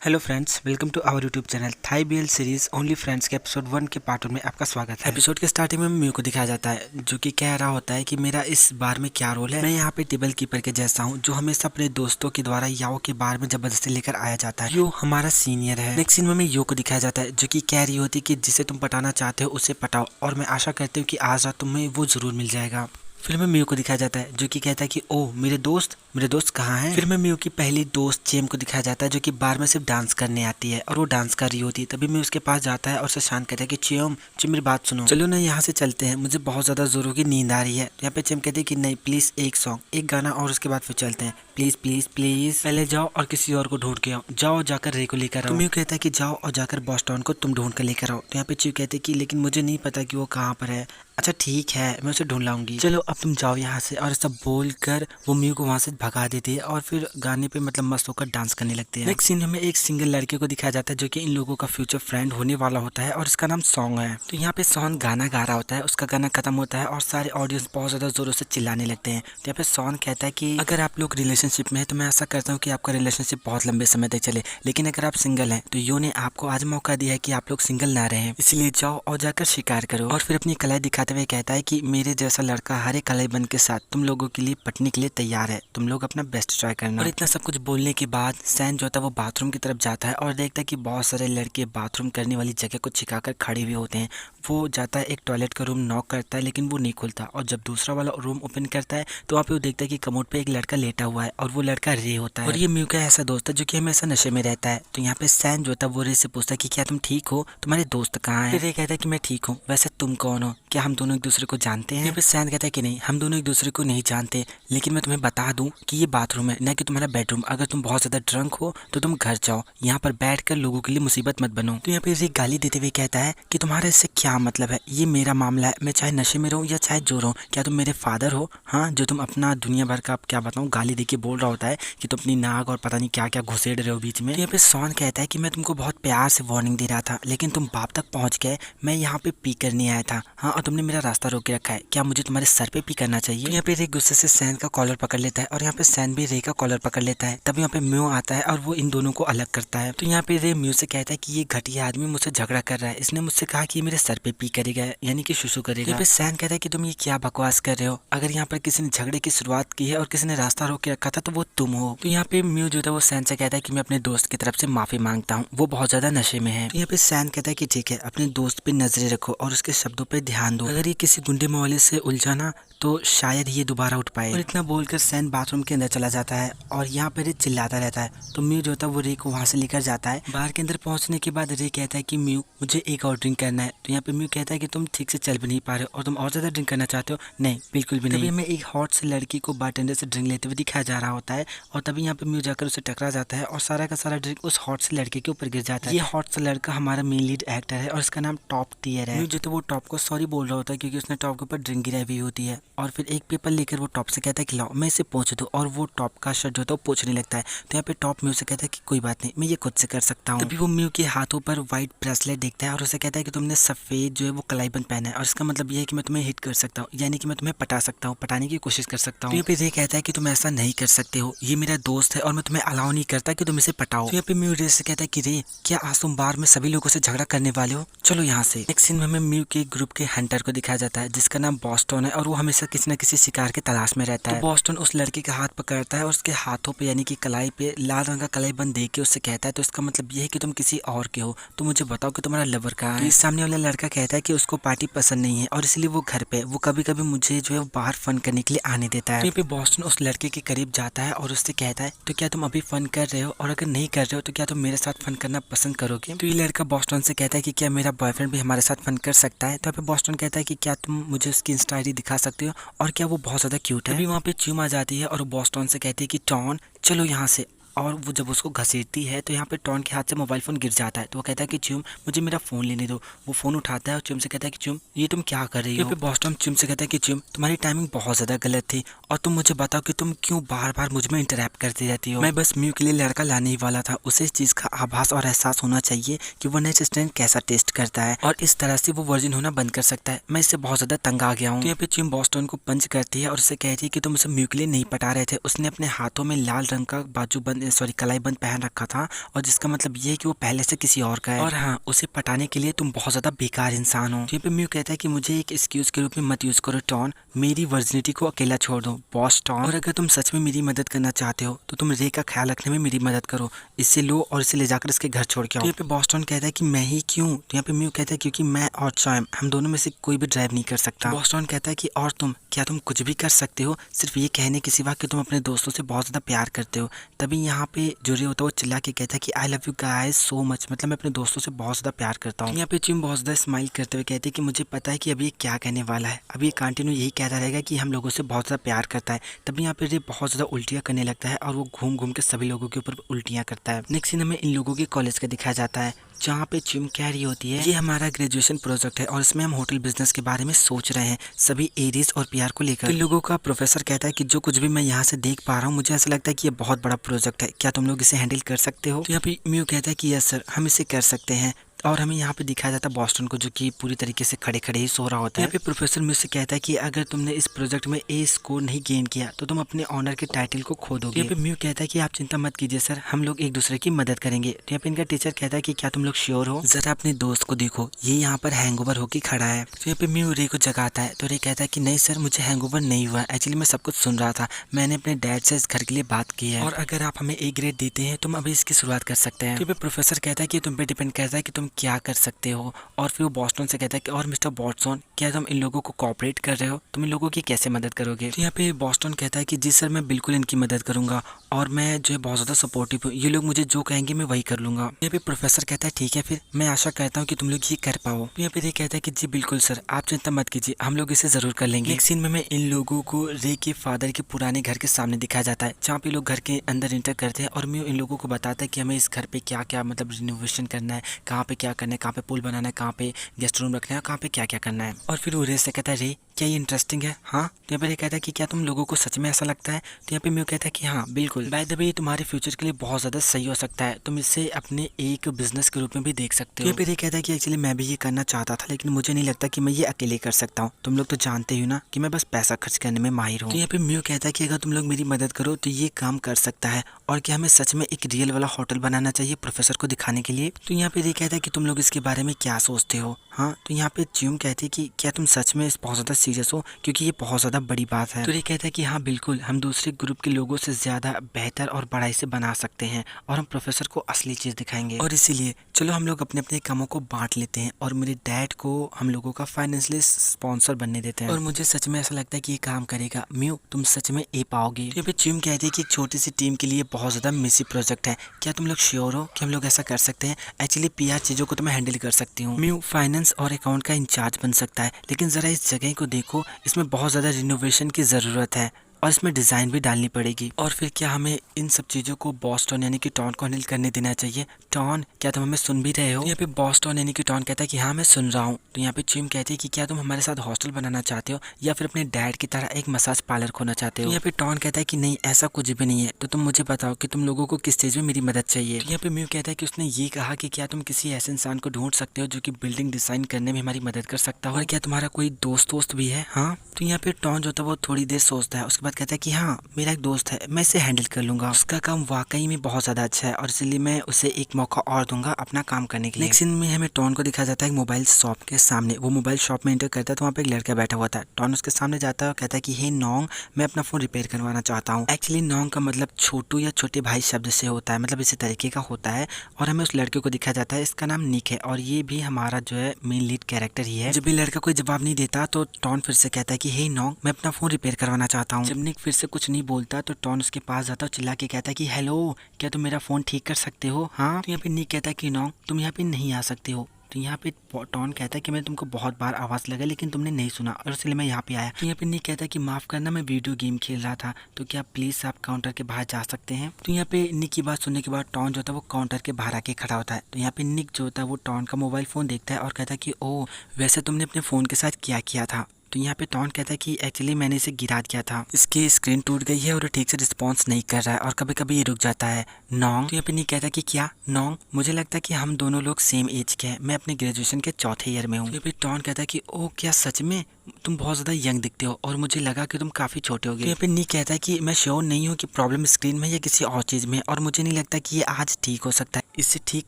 Hello friends, welcome to our YouTube channel Thai BL series only friends के episode 1 के part 1 में आपका स्वागत है। एपिसोड के स्टार्टिंग में म्यू को दिखाया जाता है जो कि कह रहा होता है कि मेरा इस बार में क्या रोल है। मैं यहाँ पे टेबल कीपर के जैसा हूँ जो हमेशा अपने दोस्तों के द्वारा याओ के बार में जबरदस्ती लेकर आया जाता है। यो हमारा सीनियर है। नेक्स्ट सीन में यो को दिखाया जाता है जो कि कह रही होती है कि जिसे तुम पटाना चाहते हो उसे पटाओ और मैं आशा करती हूँ कि आज रात तुम्हें वो जरूर मिल जाएगा। फिर में म्यू को दिखाया जाता है जो कि कहता है कि ओ मेरे दोस्त कहाँ हैं। फिर में म्यू की पहली दोस्त चेम को दिखाया जाता है जो कि बार में सिर्फ डांस करने आती है और वो डांस कर रही होती है। तभी मैं उसके पास जाता है और उसे शांत कहता है कि चेम मेरी बात सुनो, चलो ना यहाँ से चलते हैं, मुझे बहुत ज्यादा जोरों की नींद आ रही है। यहाँ पे चेम कहती है कि नहीं प्लीज एक गाना और उसके बाद फिर चलते हैं, प्लीज प्लीज प्लीज पहले जाओ और किसी और को ढूंढ के आओ, जाओ जाकर रे को लेकर आओ। तो म्यू कहता है कि जाओ और जाकर बॉस्टन को तुम ढूंढ कर लेकर आओ। तो यहाँ पे च्यू कहते हैं कि लेकिन मुझे नहीं पता कि वो कहाँ पर है। अच्छा ठीक है, मैं उसे ढूंढ लाऊंगी, चलो अब तुम जाओ यहाँ से। और सब बोलकर वो म्यू को वहाँ से भगा देती है और फिर गाने पे मतलब मस्त होकर डांस करने लगती है। नेक्स्ट सीन में एक सिंगल लड़के को दिखाया जाता है जो कि इन लोगों का फ्यूचर फ्रेंड होने वाला होता है और इसका नाम सॉन्ग है। तो यहाँ पे सॉन्ग गाना गा रहा होता है, उसका गाना खत्म होता है और सारे ऑडियंस बहुत ज्यादा जोरों से चिल्लाने लगते हैं। तो यहाँ पे सॉन्ग कहता है कि अगर आप लोग रिलेशनशिप में है तो मैं ऐसा करता हूँ कि आपका रिलेशनशिप बहुत लंबे समय तक चले, लेकिन अगर आप सिंगल हैं तो यो ने आपको आज मौका दिया है कि आप लोग सिंगल ना रहे, इसलिए जाओ और जाकर शिकार करो। और फिर अपनी कलाई दिखाते हुए कहता है कि मेरे जैसा लड़का हर एक कलाईबन के साथ तुम लोगों के लिए पटने के लिए तैयार है, तुम लोग अपना बेस्ट ट्राई करना। और इतना सब कुछ बोलने के बाद सैन जो था वो बाथरूम की तरफ जाता है और देखता है कि बहुत सारे लड़के बाथरूम करने वाली जगह को छिपाकर खड़े हुए होते हैं। वो जाता है एक टॉयलेट का रूम नॉक करता है लेकिन वो नहीं खुलता और जब दूसरा वाला रूम ओपन करता है तो वहाँ पे वो देखता है कि कमोड पे एक लड़का लेटा हुआ है और वो लड़का रे होता है। और ये म्यू का ऐसा दोस्त है जो कि हमेशा नशे में रहता है। तो यहाँ पे सैन जो था वो रे से पूछता है कि क्या तुम ठीक हो, तुम्हारे दोस्त कहाँ है। रे कहता है कि मैं ठीक हूँ, वैसे तुम कौन हो, क्या हम दोनों एक दूसरे को जानते हैं। यहाँ पे सैन कहता है कि नहीं, हम दोनों एक दूसरे को नहीं जानते, लेकिन मैं तुम्हें बता दूं कि ये बाथरूम है ना कि तुम्हारा बेडरूम। अगर तुम बहुत ज्यादा ड्रंक हो तो तुम घर जाओ, यहाँ पर बैठकर लोगों के लिए मुसीबत मत बनो। तो यहाँ पे रे गाली देते हुए कहता है कि तुम्हारा इससे क्या मतलब है, ये मेरा मामला है, मैं चाहे नशे में रहूं या चाहे जो रहूं, क्या तुम मेरे फादर हो, हाँ जो तुम अपना दुनिया भर का क्या बताऊं गाली देके बोल रहा होता है कि तुम अपनी नाक और पता नहीं क्या क्या घुसेड़ रहे हो बीच में। तो यहाँ पे सॉन कहता है कि मैं तुमको बहुत प्यार से वार्निंग दे रहा था लेकिन तुम बाप तक पहुंच गए, मैं यहाँ पे पी करने आया था, हाँ और तुमने मेरा रास्ता रोक के रखा है, क्या मुझे तुम्हारे सर पे पी करना चाहिए। यहाँ पे रे गुस्से से सैन का कॉलर पकड़ लेता है और यहाँ पे सैन भी रे का कॉलर पकड़ लेता है। तब यहाँ पे म्यू आता है और वो इन दोनों को अलग करता है। तो यहाँ पे रे म्यू से कहता है कि ये घटिया आदमी मुझसे झगड़ा कर रहा है, इसने मुझसे कहा कि ये मेरे सर पे पी करेगा यानी कि शुशु करेगा। यहाँ पे सैन कहता है कि तुम ये क्या बकवास कर रहे हो, अगर यहाँ पर किसी ने झगड़े की शुरुआत की है और किसी ने रास्ता रोक के रखा था तो वो तुम हो। तो यहाँ पे म्यू जो था वो सैन से कहता है कि मैं अपने दोस्त की तरफ से माफी मांगता हूँ, वो बहुत ज्यादा नशे में है। तो यहाँ पे सैन कहता है कि ठीक है, अपने दोस्त पे नजरें रखो और उसके शब्दों पे ध्यान दो, अगर ये किसी गुंडे मवाले से उलझाना तो शायद ये दोबारा उठ पाए। और इतना बोलकर सैन बाथरूम के अंदर चला जाता है और यहाँ पर रे चिल्लाता रहता है। तो म्यू जो था वो रे को वहाँ से लेकर जाता है। बाहर के अंदर पहुँचने के बाद रे कहता है कि म्यू मुझे एक और ड्रिंक करना है। तो यहाँ पे म्यू कहता है कि तुम ठीक से चल भी नहीं पा रहे हो और तुम और ज्यादा ड्रिंक करना चाहते हो। नहीं बिल्कुल भी नहीं। तभी हमें एक हॉट से लड़की को बारटेंडर से ड्रिंक लेते हुए दिखाया जा रहा होता है और तभी यहाँ पे म्यू जाकर उसे टकरा जाता है और सारा का सारा ड्रिंक उस हॉट से लड़के के ऊपर गिर जाता है। ये हॉट से लड़का हमारा मेन लीड एक्टर है और इसका नाम टॉप टियर है। म्यू जो तो वो टॉप को सॉरी बोल रहा होता है क्योंकि उसने टॉप के ऊपर ड्रिंक गिराई हुई होती है और फिर एक पेपर लेकर वो टॉप से कहता है कि लाओ मैं इसे पोंछ दूं और वो टॉप का शर्ट जो था वो पोंछने लगता है। तो यहाँ पे टॉप म्यू से कहता है कि कोई बात नहीं, मैं ये खुद से कर सकता हूँ। तभी वो म्यू के हाथों पर व्हाइट ब्रेसलेट देखता है और उसे कहता है कि तुमने सफेद जो है वो कलाईबंद पहना है और इसका मतलब ये है कि मैं तुम्हें हिट कर सकता हूँ, यानी कि मैं तुम्हें पटा सकता हूँ, पटाने की कोशिश कर सकता हूँ। तो यहाँ पे ये कहता है कि तुम ऐसा नहीं कर सकते हो, ये मेरा दोस्त है और मैं तुम्हें अलाउ नहीं करता कि तुम इसे पटाओ। तो यहाँ पे म्यू रे से कहता है कि रे क्या आज तुम बार में सभी लोगों से झगड़ा करने वाले हो, चलो यहाँ से। नेक्स्ट सीन में हमें म्यू के ग्रुप के हंटर को दिखाया जाता है जिसका नाम बॉस्टन है और वो हमेशा किसी न किसी शिकार के तलाश में रहता है। तो बॉस्टन उस लड़के का हाथ पकड़ता है और उसके हाथों पे यानी कि कलाई पे लाल रंग का कलाई बंद दे के उससे कहता है तो इसका मतलब ये है कि तुम किसी और के हो, तो मुझे बताओ कि तुम्हारा लवर कहाँ है। तो इस सामने वाला लड़का कहता है कि उसको पार्टी पसंद नहीं है और इसलिए वो घर पे वो कभी कभी मुझे जो है बाहर फन करने के लिए आने देता है। तो यहाँ पे बॉस्टन उस लड़के के करीब जाता है और उससे कहता है तो क्या तुम अभी फन कर रहे हो और अगर नहीं कर रहे हो तो क्या तुम मेरे साथ फन करना पसंद करोगे। तो ये लड़का बॉस्टन से कहता है कि क्या मेरा बॉयफ्रेंड भी हमारे साथ फन कर सकता है। तो यहाँ पे बॉस्टन कहता है कि क्या तुम मुझे उसकी इंस्टा आईडी दिखा सकते हो और क्या वो बहुत ज्यादा क्यूट है। अभी वहाँ पे च्यूम आ जाती है और बॉस्टन से कहती है कि टॉन चलो यहाँ से, और वो जब उसको घसीटती है तो यहाँ पे टॉन के हाथ से मोबाइल फोन गिर जाता है। तो वो कहता है कि च्यूम मुझे मेरा फोन लेने दो। वो फोन उठाता है और च्यूम से कहता है कि च्यूम ये तुम क्या कर रही हो। फिर बॉस्टन च्यूम से कहता है कि च्यूम तुम्हारी टाइमिंग बहुत ज्यादा गलत थी और तुम मुझे बताओ कि तुम क्यों बार बार मुझ में इंटरैक्ट करती रहती हो। मैं बस म्यू के लिए लड़का लाने ही वाला था, उसे इस चीज का आभास और एहसास होना चाहिए कि वो नेक्स्ट स्ट्रेंथ कैसा टेस्ट करता है और इस तरह से वो वर्जिन होना बंद कर सकता है। मैं इससे बहुत ज्यादा तंग आ गया हूँ। तो यहाँ पे च्यूम बॉस्टन को पंच करती है और उससे कहती है कि तुम उसे म्यू के लिए नहीं पटा रहे थे। उसने अपने हाथों में लाल रंग का बाजू बंद सॉरी कलाईबंद पहन रखा था, और जिसका मतलब ये है कि वो पहले से किसी और का है, और हाँ, उसे पटाने के लिए तुम बहुत ज्यादा बेकार इंसान हो। यहाँ पे म्यू कहता है कि मुझे एक एक्सक्यूज के रूप में मत यूज करो टॉन, मेरी वर्जिनिटी को अकेला छोड़ दो बॉस टॉन, और अगर तुम सच में मेरी मदद करना चाहते हो तो तुम रे का ख्याल रखने में मेरी मदद करो, इसे लो और इसे ले जाकर इसके घर छोड़ के आओ। तो यहाँ पे बॉस टॉन कहता है कि मैं ही क्यों? तो यहाँ पे म्यू कहता है क्योंकि मैं और चॉयम हम दोनों में से कोई भी ड्राइव नहीं कर सकता। बॉस टॉन कहता है कि और तुम, क्या तुम कुछ भी कर सकते हो सिर्फ ये कहने के सिवा कि तुम अपने दोस्तों से बहुत ज्यादा प्यार करते हो? तभी यहाँ पे जो रे होता है वो चिल्ला के कहता है कि I love you guys so much, मतलब मैं अपने दोस्तों से बहुत ज्यादा प्यार करता हूँ। यहाँ पे चिम बहुत ज्यादा स्माइल करते हुए कहते हैं कि मुझे पता है कि अभी ये क्या कहने वाला है, अभी ये कंटिन्यू यही कहता रहेगा कि हम लोगों से बहुत ज्यादा प्यार करता है। तभी यहाँ पे रे बहुत ज्यादा उल्टियाँ करने लगता है और वो घूम घूम के सभी लोगों के ऊपर उल्टियाँ करता है। नेक्स्ट सीन हमें इन लोगों के कॉलेज का दिखाया जाता है, जहाँ पे चिम कह रही होती है ये हमारा ग्रेजुएशन प्रोजेक्ट है और इसमें हम होटल बिजनेस के बारे में सोच रहे हैं, सभी एरीज और पीआर को लेकर। तो लोगों का प्रोफेसर कहता है कि जो कुछ भी मैं यहाँ से देख पा रहा हूँ मुझे ऐसा लगता है कि ये बहुत बड़ा प्रोजेक्ट है, क्या तुम लोग इसे हैंडल कर सकते हो? तो यहाँ पे म्यू कहता है कि यस सर, हम इसे कर सकते हैं। और हमें यहाँ पे दिखाया जाता है बॉस्टन को, जो कि पूरी तरीके से खड़े खड़े ही सो रहा होता है। यहाँ पे प्रोफेसर मुझसे कहता है कि अगर तुमने इस प्रोजेक्ट में ए स्कोर नहीं गेन किया तो तुम अपने ऑनर के टाइटल को खो दोगे। यहाँ पे म्यू कहता है कि आप चिंता मत कीजिए सर, हम लोग एक दूसरे की मदद करेंगे। तो यहाँ पे इनका टीचर कहता है कि क्या तुम लोग श्योर हो? जरा अपने दोस्त को देखो, ये यहाँ पर हैंगओवर होकर खड़ा है। तो यहाँ पे म्यू रे को जगाता है, तो रे कहता है कि नहीं सर, मुझे हैंगओवर नहीं हुआ, एक्चुअली मैं सब कुछ सुन रहा था, मैंने अपने डैड से इस घर के लिए बात की है, और अगर आप हमें ए ग्रेड देते हैं तो हम अभी इसकी शुरुआत कर सकते हैं। तो प्रोफेसर कहता है कि तुम पे डिपेंड करता है कि तुम क्या कर सकते हो। और फिर वो बॉस्टन से कहता है कि और मिस्टर बॉस्टन, क्या तुम इन लोगों को कोऑपरेट कर रहे हो? तुम इन लोगों की कैसे मदद करोगे? तो यहाँ पे बॉस्टन कहता है कि जी सर, मैं बिल्कुल इनकी मदद करूंगा और मैं जो है बहुत ज्यादा सपोर्टिव हूँ, ये लोग मुझे जो कहेंगे मैं वही कर लूंगा। यहाँ पे प्रोफेसर कहता है ठीक है, फिर मैं आशा करता हूँ कि तुम लोग ये कर पाओ। तो यहाँ पे रे कहता है कि जी बिल्कुल सर, आप चिंता मत कीजिए, हम लोग इसे जरूर कर लेंगे। एक सीन में इन लोगों को रे के फादर के पुराने घर के सामने दिखाया जाता है, जहाँ पे लोग घर के अंदर इंटर करते हैं, और मैं इन लोगों को बताता है कि हमें इस घर पे क्या क्या मतलब रिनोवेशन करना है, कहाँ पे क्या करना है, कहाँ पे पुल बनाना है, कहाँ पे गेस्ट रूम रखना है, कहाँ पे क्या क्या करना है। और फिर वो रे से कहता है रे क्या ये इंटरेस्टिंग है? हाँ। तो यहाँ पे ये कहता है कि क्या तुम लोगों को सच में ऐसा लगता है? तो यहाँ पे म्यू कहता है कि हाँ बिल्कुल, बाय द वे ये तुम्हारे फ्यूचर के लिए बहुत ज्यादा सही हो सकता है, तुम इसे अपने एक बिजनेस के रूप में भी देख सकते हो। यहाँ पे ये कहता है कि एक्चुअली मैं भी ये करना चाहता था, लेकिन मुझे नहीं लगता कि मैं ये अकेले कर सकता हूँ, तुम लोग तो जानते हो ना कि मैं बस पैसा खर्च करने में माहिर हूँ। तो यहाँ पे म्यू कहता है कि अगर तुम लोग मेरी मदद करो तो ये काम कर सकता है, और क्या हमें सच में एक रियल वाला होटल बनाना चाहिए प्रोफेसर को दिखाने के लिए। तो यहाँ पे ये कहता है कि तुम लोग इसके बारे में क्या सोचते हो? हाँ। तो यहाँ पे च्यूम कहती है कि क्या तुम सच में इस बहुत ज्यादा सीरियस हो, क्योंकि ये बहुत ज्यादा बड़ी बात है। तो ये कहता है कि हाँ बिल्कुल, हम दूसरे ग्रुप के लोगों से ज्यादा बेहतर और बड़ाई से बना सकते हैं, और हम प्रोफेसर को असली चीज दिखाएंगे, और इसीलिए चलो हम लोग अपने अपने कामों को बांट लेते हैं, और मेरे डैड को हम लोगों का फाइनेंशियली स्पॉन्सर बनने देते हैं, और मुझे सच में ऐसा लगता है कि ये काम करेगा। म्यू तुम सच में ए पाओगे। तो च्यूम कहती है कि एक छोटी सी टीम के लिए बहुत ज्यादा मिसी प्रोजेक्ट है, क्या तुम लोग श्योर हो कि हम लोग ऐसा कर सकते हैं? एक्चुअली पीआर चीजों को तो मैं हैंडल कर सकती हूँ, म्यू फाइनेंस और अकाउंट का इंचार्ज बन सकता है, लेकिन जरा इस जगह को देखो, इसमें बहुत ज्यादा रिनोवेशन की जरूरत है और इसमें डिजाइन भी डालनी पड़ेगी। और फिर क्या हमें इन सब चीजों को बॉस टॉन यानी कि टॉन को हैंडल करने देना चाहिए? टॉन क्या तुम हमें सुन भी रहे हो? यहाँ पे बॉस टॉन यानी कि टॉन कहता है कि हाँ मैं सुन रहा हूँ। तो यहाँ पे चिम कहती है कि क्या तुम हमारे साथ हॉस्टल बनाना चाहते हो या फिर अपने डैड की तरह एक मसाज पार्लर खोलना चाहते हो? तो यहाँ पे टॉन कहता है कि नहीं, ऐसा कुछ भी नहीं है। तो तुम मुझे बताओ कि तुम लोगों को किस चीज में मेरी मदद चाहिए? तो यहाँ पे म्यू कहता है कि उसने ये कहा कि क्या तुम किसी ऐसे इंसान को ढूंढ सकते हो जो कि बिल्डिंग डिजाइन करने में हमारी मदद कर सकता हो, और क्या तुम्हारा कोई दोस्त भी है? हाँ। तो यहाँ पे टॉन जो था वो थोड़ी देर सोचता है, उसके बाद कहता है कि हाँ मेरा एक दोस्त है, मैं इसे हैंडल कर लूंगा, उसका काम वाकई में बहुत ज्यादा अच्छा है और इसलिए मैं उसे एक मौका और दूंगा अपना काम करने के लिए। नेक्स्ट सीन में हमें टॉन को दिखाया जाता है एक मोबाइल शॉप के सामने। वो मोबाइल शॉप में एंटर करता है तो वहाँ पे एक लड़का बैठा हुआ था। टॉन उसके सामने जाता है और कहता है कि हे नोंग, मैं अपना फोन रिपेयर करवाना चाहता हूँ। एक्चुअली नोंग का मतलब छोटू या छोटे भाई शब्द से होता है, मतलब इसी तरीके का होता है। और हमें उस लड़के को दिखाया जाता है, इसका नाम निक है और ये भी हमारा जो है मेन लीड कैरेक्टर ही है। जब ये लड़का कोई जवाब नहीं देता तो टॉन फिर से कहता है कि हे नोंग, मैं अपना फोन रिपेयर करवाना चाहता हूँ। जब निक फिर से कुछ नहीं बोलता तो टॉन उसके पास जाता है, चिल्ला के कहता है कि हेलो, क्या तुम मेरा फोन ठीक कर सकते हो? हाँ। तो यहाँ पे निक कहता है कि नोंग तुम यहाँ पे नहीं आ सकते हो। तो यहाँ पे टॉन कहता है कि मैंने तुमको बहुत बार आवाज लगा लेकिन तुमने नहीं सुना और इसलिए मैं यहाँ पे आया। तो यहाँ पे निक कहता है कि माफ करना, मैं वीडियो गेम खेल रहा था, तो क्या प्लीज आप काउंटर के बाहर जा सकते हैं? तो यहाँ पे निक की बात सुनने के बाद टॉन जो था वो काउंटर के बाहर आके खड़ा होता है। तो यहाँ पे निक जो होता है वो टॉन का मोबाइल फोन देखता है और कहता है कि ओह, वैसे तुमने अपने फोन के साथ क्या किया था? तो यहाँ पे टॉन कहता है कि एक्चुअली मैंने इसे गिरा दिया था, इसकी स्क्रीन टूट गई है और ये ठीक से रिस्पॉन्स नहीं कर रहा है और कभी कभी ये रुक जाता है। नोंग। तो यहाँ पे नहीं कहता कि क्या नोंग, मुझे लगता है कि हम दोनों लोग सेम एज के हैं, मैं अपने ग्रेजुएशन के चौथे ईयर में हूँ। तो टॉन कहता है कि ओ क्या सच में? तुम बहुत ज़्यादा यंग दिखते हो और मुझे लगा कि तुम काफ़ी छोटे हो गए। तो यहाँ पे निक कहता है कि मैं श्योर नहीं हूँ कि प्रॉब्लम स्क्रीन में या किसी और चीज़ में, और मुझे नहीं लगता कि ये आज ठीक हो सकता है। इसे ठीक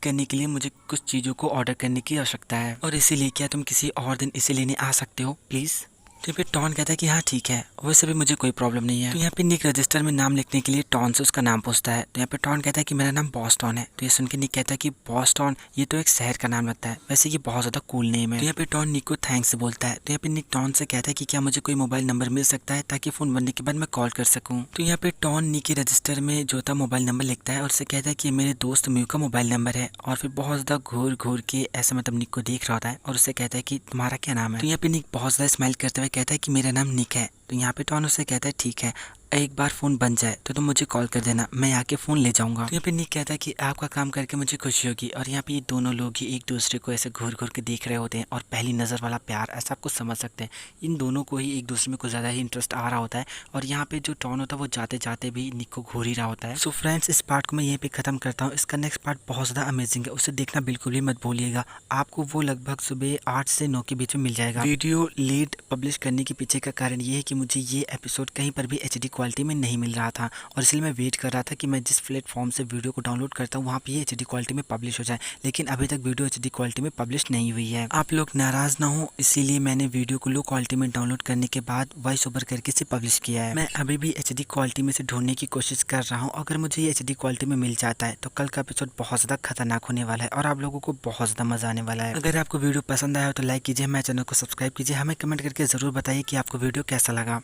करने के लिए मुझे कुछ चीज़ों को ऑर्डर करने की आवश्यकता है, और इसीलिए क्या तुम किसी और दिन इसे लेने आ सकते हो प्लीज़। तो यहाँ पे टॉन कहता है कि हाँ ठीक है, वैसे भी मुझे कोई प्रॉब्लम नहीं है। तो यहाँ पे निक रजिस्टर में नाम लिखने के लिए टॉन से उसका नाम पूछता है। तो यहाँ पे टॉन कहता है कि मेरा नाम बॉस्टन है। तो ये सुन के निक कहता है कि बॉस्टन ये तो एक शहर का नाम लगता है, वैसे ये बहुत ज़्यादा कूल नेम है। तो यहाँ पे टॉन निक को थैंक्स बोलता है। तो यहाँ पे निक टॉन से कहता है कि क्या मुझे कोई मोबाइल नंबर मिल सकता है ताकि फ़ोन बनने के बाद मैं कॉल कर सकूँ। तो यहाँ पे टॉन निक के रजिस्टर में जो था मोबाइल नंबर लिखता है और उससे कहता है कि मेरे दोस्त म्यू का मोबाइल नंबर है, और फिर बहुत ज़्यादा घूर घूर के ऐसा मतलब निक को देख रहा होता है और उससे कहता है कि तुम्हारा क्या नाम है। तो यहाँ पे निक बहुत ज़्यादा स्माइल करते हुए कहता है कि मेरा नाम निक है। तो यहाँ पे टॉन उससे कहता है ठीक है, एक बार फ़ोन बन जाए तो तुम मुझे कॉल कर देना, मैं आके फ़ोन ले जाऊंगा। तो यहाँ पे निक कहता है कि आपका काम करके मुझे खुशी होगी। और यहाँ पे ये दोनों लोग ही एक दूसरे को ऐसे घूर घूर के देख रहे होते हैं, और पहली नज़र वाला प्यार ऐसा आप कुछ समझ सकते हैं। इन दोनों को ही एक दूसरे में कुछ ज़्यादा ही इंटरेस्ट आ रहा होता है, और यहाँ पे जो टॉन होता है वो जाते जाते भी निक को घूर ही रहा होता है। सो फ्रेंड्स, इस पार्ट को मैं यहीं पे ख़त्म करता हूँ। इसका नेक्स्ट पार्ट बहुत ज़्यादा अमेजिंग है, उसे देखना बिल्कुल भी मत भूलिएगा। आपको वो लगभग सुबह 8 से 9 के बीच में मिल जाएगा। वीडियो लेट पब्लिश करने के पीछे का कारण ये है कि मुझे ये एपिसोड कहीं पर भी HD क्वालिटी में नहीं मिल रहा था, और इसलिए मैं वेट कर रहा था कि मैं जिस प्लेटफॉर्म से वीडियो को डाउनलोड करता हूँ वहाँ पे ये HD क्वालिटी में पब्लिश हो जाए, लेकिन अभी तक वीडियो HD क्वालिटी में पब्लिश नहीं हुई है। आप लोग नाराज़ ना हो, इसीलिए मैंने वीडियो को लो क्वालिटी में डाउनलोड करने के बाद वॉइस ओवर करके इसे पब्लिश किया है। मैं अभी भी HD क्वालिटी में से ढूंढने की कोशिश कर रहा हूँ। अगर मुझे ये HD क्वालिटी में मिल जाता है तो कल का एपिसोड बहुत ज़्यादा खतरनाक होने वाला है और आप लोगों को बहुत ज़्यादा मज़ा आने वाला है। अगर आपको वीडियो पसंद आया हो तो लाइक कीजिए, हमारे चैनल को सब्सक्राइब कीजिए, हमें कमेंट करके ज़रूर बताइए कि आपको वीडियो कैसा लगा।